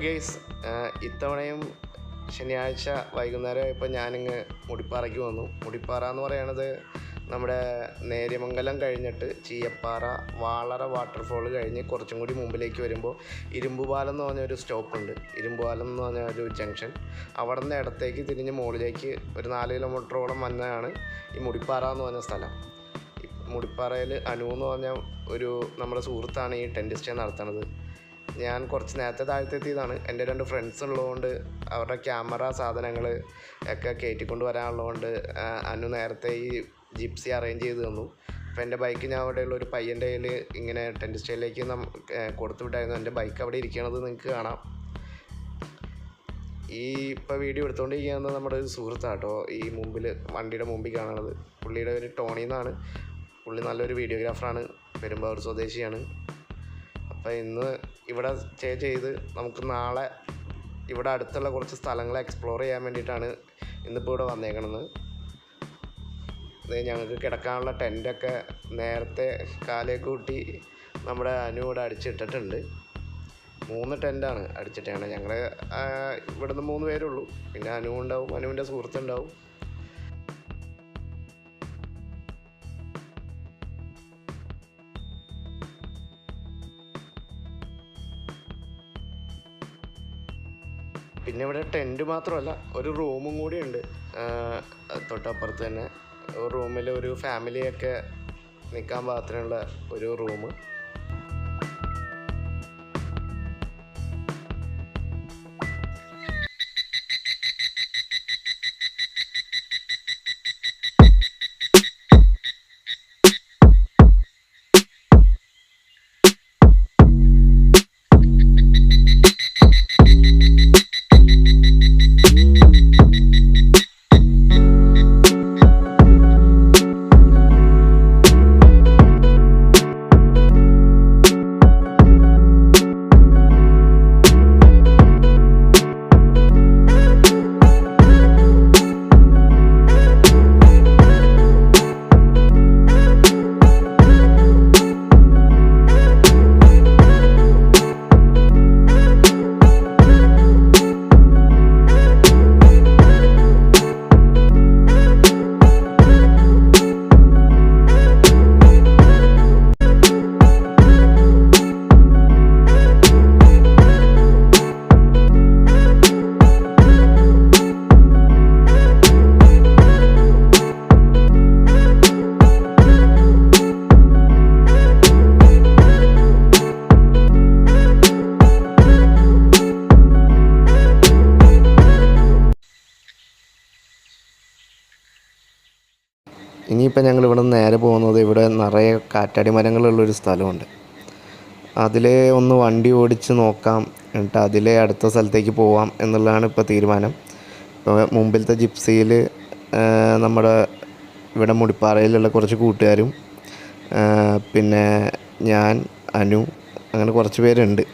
Guys, ഇത്തവണയും ശനിയാഴ്ച വൈകുന്നേരം ഇപ്പോൾ ഞാനിങ്ങ് മുടിപ്പാറയ്ക്ക് വന്നു. മുടിപ്പാറ എന്ന് പറയുന്നത് നമ്മുടെ നേര്യമംഗലം കഴിഞ്ഞിട്ട് ചീയപ്പാറ വാളറ വാട്ടർഫോൾ കഴിഞ്ഞ് കുറച്ചും കൂടി മുമ്പിലേക്ക് വരുമ്പോൾ ഇരുമ്പുപാലം എന്ന് പറഞ്ഞൊരു സ്റ്റോപ്പുണ്ട്. ഇരുമ്പുപാലം എന്ന് പറഞ്ഞ ഒരു ജംഗ്ഷൻ. അവിടെ നിന്ന് ഇടത്തേക്ക് തിരിഞ്ഞ് മുകളിലേക്ക് ഒരു 4 കിലോമീറ്ററോളം വന്നതാണ് ഈ മുടിപ്പാറ എന്ന് പറഞ്ഞ സ്ഥലം. മുടിപ്പാറയിൽ അനു എന്ന് പറഞ്ഞ ഒരു നമ്മുടെ സുഹൃത്താണ് ഈ ടെൻറ്റ് സ്റ്റേ നടത്തുന്നത്. ഞാൻ കുറച്ച് നേരത്തെ താഴ്ത്തെത്തിയതാണ്. എൻ്റെ 2 ഫ്രണ്ട്സ് ഉള്ളതുകൊണ്ട് അവരുടെ ക്യാമറ സാധനങ്ങൾ ഒക്കെ കയറ്റിക്കൊണ്ട് വരാനുള്ളതുകൊണ്ട് അനു നേരത്തെ ഈ ജിപ്സി അറേഞ്ച് ചെയ്ത് തന്നു. അപ്പോൾ എൻ്റെ ബൈക്ക് ഞാൻ അവിടെയുള്ള ഒരു പയ്യൻ്റെ കയ്യിൽ ഇങ്ങനെ ടെൻറ്റ് സ്റ്റേയിലേക്ക് കൊടുത്തു വിട്ടായിരുന്നു. എൻ്റെ ബൈക്ക് അവിടെ ഇരിക്കണത് നിങ്ങൾക്ക് കാണാം. ഈ ഇപ്പോൾ വീഡിയോ എടുത്തുകൊണ്ടിരിക്കുന്നത് നമ്മുടെ ഒരു സുഹൃത്താട്ടോ, ഈ മുമ്പിൽ വണ്ടിയുടെ മുമ്പിൽ കാണുന്നത്. പുള്ളിയുടെ ഒരു ടോണി എന്നാണ്. പുള്ളി നല്ലൊരു വീഡിയോഗ്രാഫറാണ്, പെരുമ്പാവൂർ സ്വദേശിയാണ്. അപ്പോൾ ഇന്ന് ഇവിടെ സ്റ്റേ ചെയ്ത് നമുക്ക് നാളെ ഇവിടെ അടുത്തുള്ള കുറച്ച് സ്ഥലങ്ങൾ എക്സ്പ്ലോർ ചെയ്യാൻ വേണ്ടിയിട്ടാണ് ഇന്നിപ്പോൾ ഇവിടെ വന്നേക്കണത്. ഞങ്ങൾക്ക് കിടക്കാനുള്ള ടെൻറ്റൊക്കെ നേരത്തെ കാലേക്ക് കൂട്ടി നമ്മുടെ അനു ഇവിടെ അടിച്ചിട്ടിട്ടുണ്ട്. 3 ടെൻറ്റാണ് അടിച്ചിട്ടാണ്. ഞങ്ങൾ ഇവിടുന്ന് 3 പേരുള്ളൂ. പിന്നെ അനു ഉണ്ടാവും, അനുവിൻ്റെ സുഹൃത്തുണ്ടാവും. പിന്നെ ഇവിടെ ടെൻറ്റ് മാത്രമല്ല, ഒരു റൂമും കൂടി ഉണ്ട് തൊട്ടപ്പുറത്ത് തന്നെ. ഒരു റൂമിൽ ഒരു ഫാമിലിയൊക്കെ നിൽക്കാൻ പാകത്തിനുള്ള ഒരു റൂം. ഇനിയിപ്പോൾ ഞങ്ങൾ ഇവിടെ നിന്ന് നേരെ പോകുന്നത്, ഇവിടെ നിറയെ കാറ്റാടി മരങ്ങളുള്ളൊരു സ്ഥലമുണ്ട്. അതിൽ ഒന്ന് വണ്ടി ഓടിച്ച് നോക്കാം, എന്നിട്ട് അതിലെ അടുത്ത സ്ഥലത്തേക്ക് പോവാം എന്നുള്ളതാണ് ഇപ്പോൾ തീരുമാനം. ഇപ്പോൾ മുമ്പിലത്തെ ജിപ്സിയിൽ നമ്മുടെ ഇവിടെ മുടിപ്പാറയിലുള്ള കുറച്ച് കൂട്ടുകാരും പിന്നെ ഞാൻ, അനു, അങ്ങനെ കുറച്ച് പേരുണ്ട്.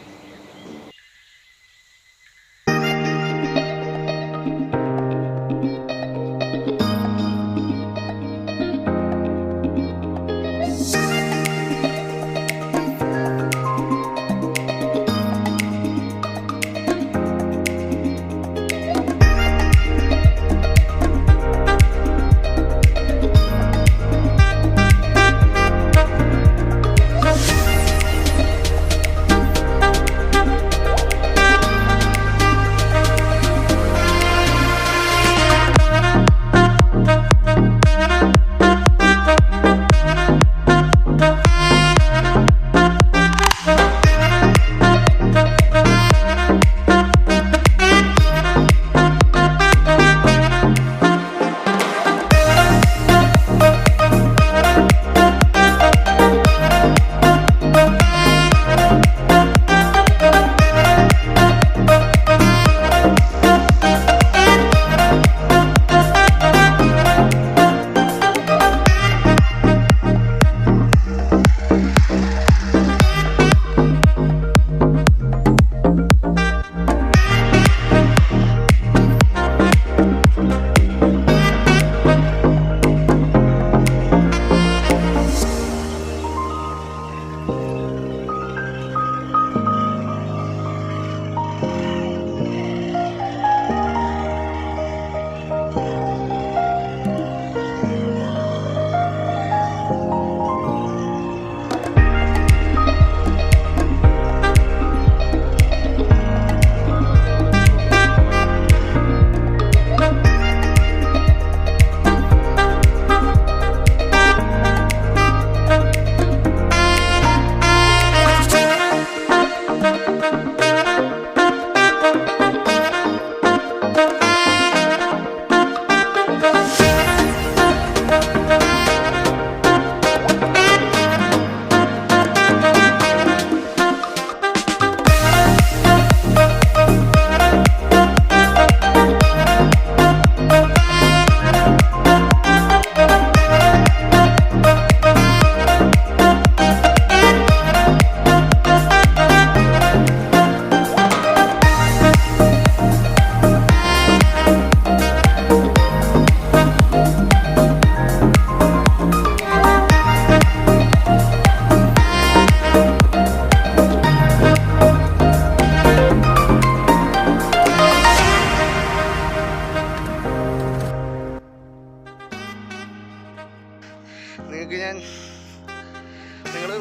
നിങ്ങൾ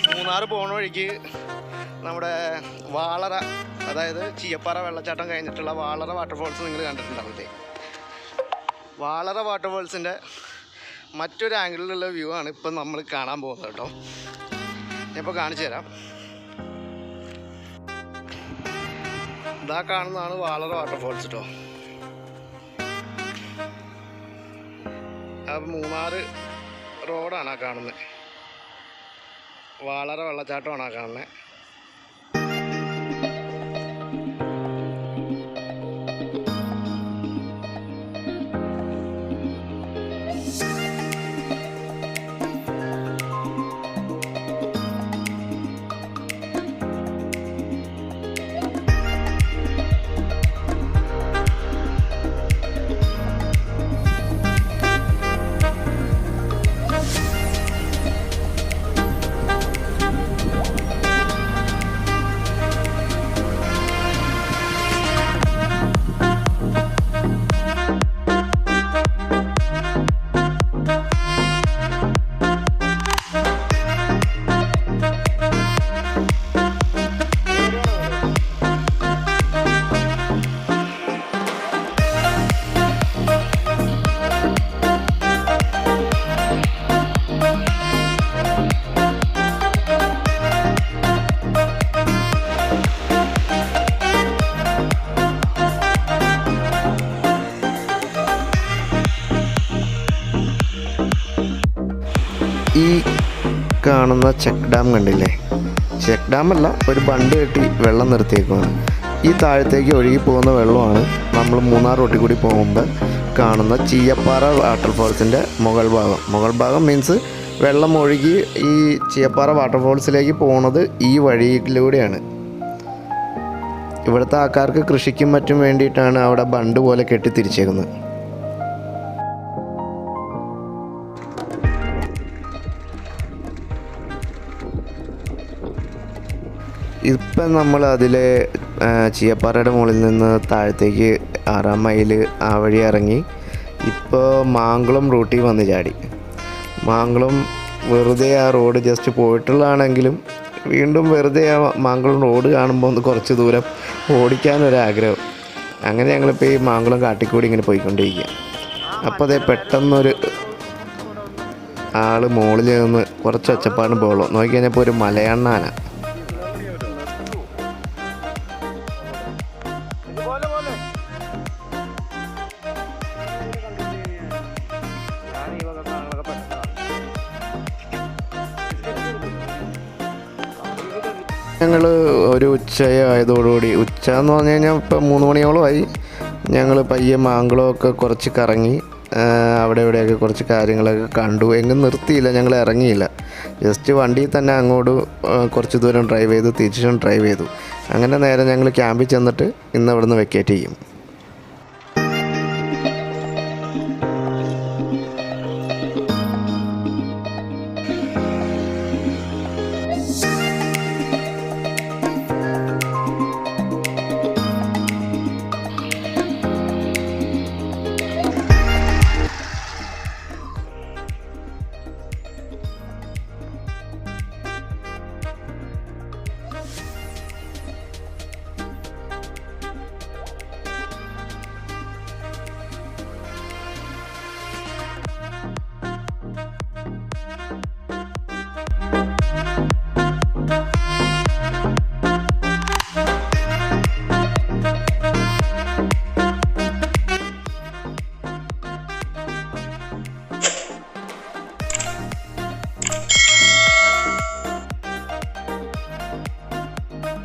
മൂന്നാർ പോണ വഴിക്ക് നമ്മുടെ വാളറ, അതായത് ചീയപ്പാറ വെള്ളച്ചാട്ടം കഴിഞ്ഞിട്ടുള്ള വാളറ വാട്ടർഫോൾസ് നിങ്ങൾ കണ്ടിട്ടുണ്ടാവില്ലേ? വാളറ വാട്ടർഫോൾസിൻ്റെ മറ്റൊരു ആംഗിളിലുള്ള വ്യൂ ആണ് ഇപ്പം നമ്മൾ കാണാൻ പോകുന്നത് കേട്ടോ. ഞാനിപ്പോൾ കാണിച്ചു തരാം. ഇതാ കാണുന്നതാണ് വാളറ വാട്ടർഫോൾസ് കേട്ടോ. മൂന്നാർ റോഡാണ് ആ കാണുന്നത്. വാളറ വെള്ളച്ചാട്ടമാണ് ആ കാണുന്നത്. ഈ കാണുന്ന ചെക്ക് ഡാം കണ്ടില്ലേ? ചെക്ക് ഡാമല്ല, ഒരു ബണ്ട് കെട്ടി വെള്ളം നിർത്തിയേക്കുവാണ്. ഈ താഴത്തേക്ക് ഒഴുകി പോകുന്ന വെള്ളമാണ് നമ്മൾ മൂന്നാർ റോട്ടിൽ കൂടി പോകുമ്പോൾ കാണുന്ന ചീയപ്പാറ വാട്ടർഫോൾസിൻ്റെ മുകൾ ഭാഗം മീൻസ് വെള്ളം ഒഴുകി ഈ ചീയപ്പാറ വാട്ടർഫോൾസിലേക്ക് പോകുന്നത് ഈ വഴിയിലൂടെയാണ്. ഇവിടുത്തെ ആൾക്കാർക്ക് കൃഷിക്കും മറ്റും വേണ്ടിയിട്ടാണ് അവിടെ ബണ്ട് പോലെ കെട്ടി തിരിച്ചേക്കുന്നത്. ഇപ്പം നമ്മൾ അതിലെ ചീയപ്പാറയുടെ മുകളിൽ നിന്ന് താഴത്തേക്ക് 6-ാം മൈൽ ആ വഴി ഇറങ്ങി ഇപ്പോൾ മാങ്കുളം റൂട്ടിൽ വന്ന് ചാടി. മാങ്കുളം വെറുതെ ആ റോഡ് ജസ്റ്റ് പോയിട്ടുള്ളതാണെങ്കിലും വീണ്ടും വെറുതെ ആ മാങ്കുളം റോഡ് കാണുമ്പോൾ ഒന്ന് കുറച്ച് ദൂരം ഓടിക്കാനൊരാഗ്രഹം. അങ്ങനെ ഞങ്ങളിപ്പോൾ ഈ മാങ്കുളം കാട്ടിക്കൂടി ഇങ്ങനെ പോയിക്കൊണ്ടിരിക്കുക. അപ്പോൾ അതേ പെട്ടെന്നൊരു ആൾ മുകളിൽ നിന്ന് കുറച്ച് ഒച്ചപ്പാടും പോകണം നോക്കിക്കഴിഞ്ഞപ്പോൾ ഒരു മലയണ്ണാന. ഞങ്ങൾ ഒരു ഉച്ചയായതോടുകൂടി, ഉച്ച എന്ന് പറഞ്ഞു കഴിഞ്ഞാൽ ഇപ്പം 3 മണിയോളമായി, ഞങ്ങൾ പയ്യെ മാങ്കുളമൊക്കെ കുറച്ച് കറങ്ങി അവിടെ ഇവിടെയൊക്കെ കുറച്ച് കാര്യങ്ങളൊക്കെ കണ്ടു. എങ്ങും നിർത്തിയില്ല, ഞങ്ങൾ ഇറങ്ങിയില്ല. ജസ്റ്റ് വണ്ടിയിൽ തന്നെ അങ്ങോട്ട് കുറച്ച് ദൂരം ഡ്രൈവ് ചെയ്തു, തിരിച്ചും ഡ്രൈവ് ചെയ്തു. അങ്ങനെ നേരെ ഞങ്ങൾ ക്യാമ്പിൽ ചെന്നിട്ട് ഇന്ന് അവിടെ നിന്ന് വെക്കേറ്റ് ചെയ്യും.